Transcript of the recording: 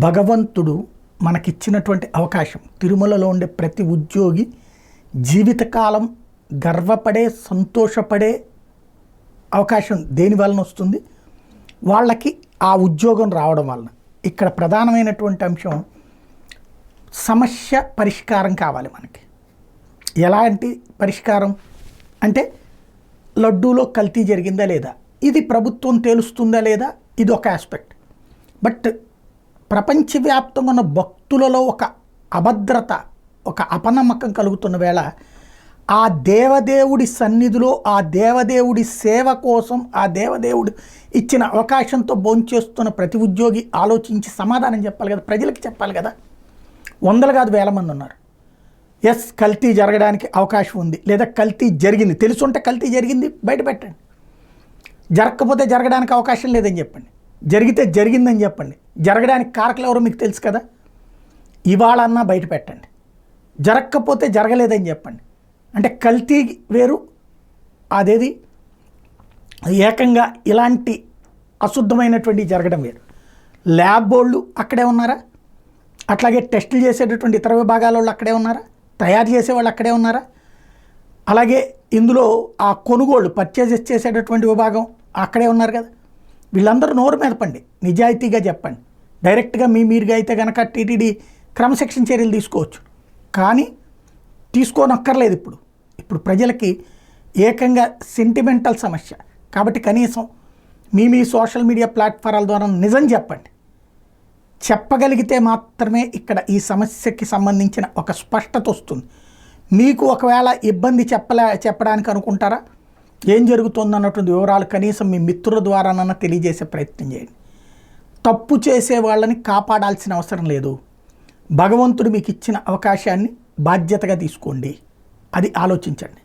భగవంతుడు మనకిచ్చినటువంటి అవకాశం, తిరుమలలో ఉండే ప్రతి ఉద్యోగి జీవితకాలం గర్వపడే, సంతోషపడే అవకాశం దేని వలన వస్తుంది? వాళ్ళకి ఆ ఉద్యోగం రావడం వలన. ఇక్కడ ప్రధానమైనటువంటి అంశం సమస్య పరిష్కారం కావాలి మనకి. ఎలాంటి పరిష్కారం అంటే, లడ్డూలో కల్తీ జరిగిందా లేదా, ఇది ప్రభుత్వం తేలుస్తుందా లేదా, ఇది ఒక ఆస్పెక్ట్. బట్ ప్రపంచవ్యాప్తంగా ఉన్న భక్తులలో ఒక అభద్రత, ఒక అపనమ్మకం కలుగుతున్న వేళ ఆ దేవదేవుడి సన్నిధిలో, ఆ దేవదేవుడి సేవ కోసం, ఆ దేవదేవుడు ఇచ్చిన అవకాశంతో భోంచేస్తున్న ప్రతి ఉద్యోగి ఆలోచించి సమాధానం చెప్పాలి కదా, ప్రజలకి చెప్పాలి కదా. వందలు కాదు, వేల మంది ఉన్నారు. ఎస్, కల్తీ జరగడానికి అవకాశం ఉంది, లేదా కల్తీ జరిగింది, తెలుసుంటే కల్తీ జరిగింది బయట పెట్టండి. జరగకపోతే జరగడానికి అవకాశం లేదని చెప్పండి, జరిగితే జరిగిందని చెప్పండి. జరగడానికి కారకులు ఎవరో మీకు తెలుసు కదా, ఇవాళన్నా బయట పెట్టండి. జరగకపోతే జరగలేదని చెప్పండి. అంటే కల్తీ వేరు, అదేది ఏకంగా ఇలాంటి అశుద్ధమైనటువంటి జరగడం వేరు. ల్యాబ్ వాళ్ళు అక్కడే ఉన్నారా? అట్లాగే టెస్టులు చేసేటటువంటి ఇతర విభాగాల వాళ్ళు అక్కడే ఉన్నారా? తయారు చేసేవాళ్ళు అక్కడే ఉన్నారా? అలాగే ఇందులో ఆ కొనుగోళ్ళు, పర్చేజెస్ చేసేటటువంటి విభాగం అక్కడే ఉన్నారు కదా. వీళ్ళందరూ నోరు మెదపండి, నిజాయితీగా చెప్పండి. డైరెక్ట్గా మీరుగా అయితే కనుక టీటీడీ క్రమశిక్షణ చర్యలు తీసుకోవచ్చు, కానీ తీసుకోనక్కర్లేదు. ఇప్పుడు ప్రజలకి ఏకంగా సెంటిమెంటల్ సమస్య కాబట్టి కనీసం మీ సోషల్ మీడియా ప్లాట్ఫారాల ద్వారా నిజం చెప్పండి. చెప్పగలిగితే మాత్రమే ఇక్కడ ఈ సమస్యకి సంబంధించిన ఒక స్పష్టత వస్తుంది. మీకు ఒకవేళ ఇబ్బంది చెప్పడానికి అనుకుంటారా, ఏం జరుగుతుందన్నటువంటి వివరాలు కనీసం మీ మిత్రుల ద్వారానన్నా తెలియజేసే ప్రయత్నం చేయండి. తప్పు చేసే వాళ్ళని కాపాడాల్సిన అవసరం లేదు. భగవంతుడు మీకు ఇచ్చిన అవకాశాన్ని బాధ్యతగా తీసుకోండి, అది ఆలోచించండి.